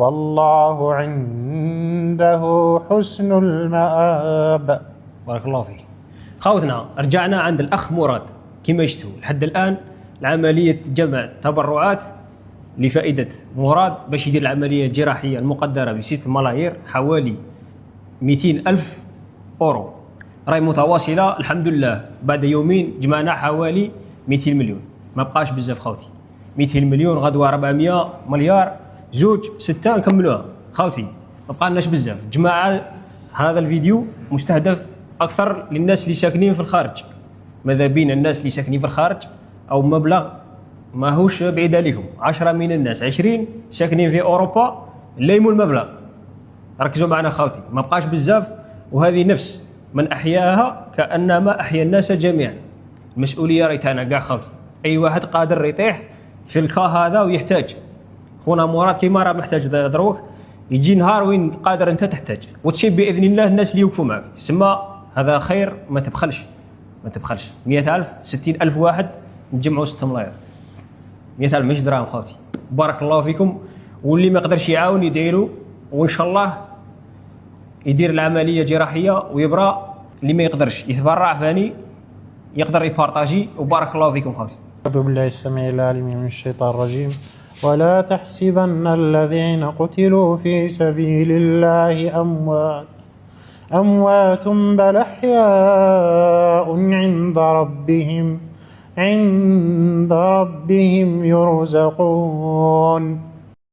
والله عنده حسن المآب. بارك الله فيك. خوتنا رجعنا عند الأخ مراد. كما شفتوا لحد الآن العملية جمع تبرعات لفائدة مراد باش يدير العملية الجراحية المقدرة ب6 ملايير، حوالي 200 ألف أورو، راهي متواصلة الحمد لله. بعد يومين جمعنا حوالي 200 مليون، ما بقاش بزاف خوتي. 200 مليون غدوة 400 مليار، 2 6 نكملوها خوتي، ما بقالناش بزاف. جماعة هذا الفيديو مستهدف أكثر للناس اللي ساكنين في الخارج، ماذا بين الناس اللي ساكنين في الخارج أو مبلغ ماهوش بعيد عليهم. 10 من الناس 20 ساكنين في أوروبا ليموا المبلغ. ركزوا معنا خوتي، ما بقاش بزاف، وهذه نفس من أحياها كأنما أحيا الناس جميعا. المسؤولية راهي تاعنا كاع خوتي، أي واحد قادر يطيح في الكا هذا ويحتاج. خونا مراد كيما راه محتاج دروك، يجي نهار وين قادر أنت تحتاج وتشوف بإذن الله الناس اللي يوقفوا معك. سما هذا خير، ما تبخلش ما تبخلش. 100,000 60,000 واحد نجمعوا 6 ملاير، 100,000 مش دراهم خوتي. بارك الله فيكم. واللي ما يقدرش يعاون يديروا، وإن شاء الله يدير العملية جراحية ويبرى. اللي ما يقدرش يتبرع فاني يقدر يبارطاجي. وبارك الله فيكم خوتي. أعوذ بالله السميع العليم من الشيطان الرجيم. ولا تحسبن الذين قتلوا في سبيل الله أموات بل أحياء عند ربهم يرزقون.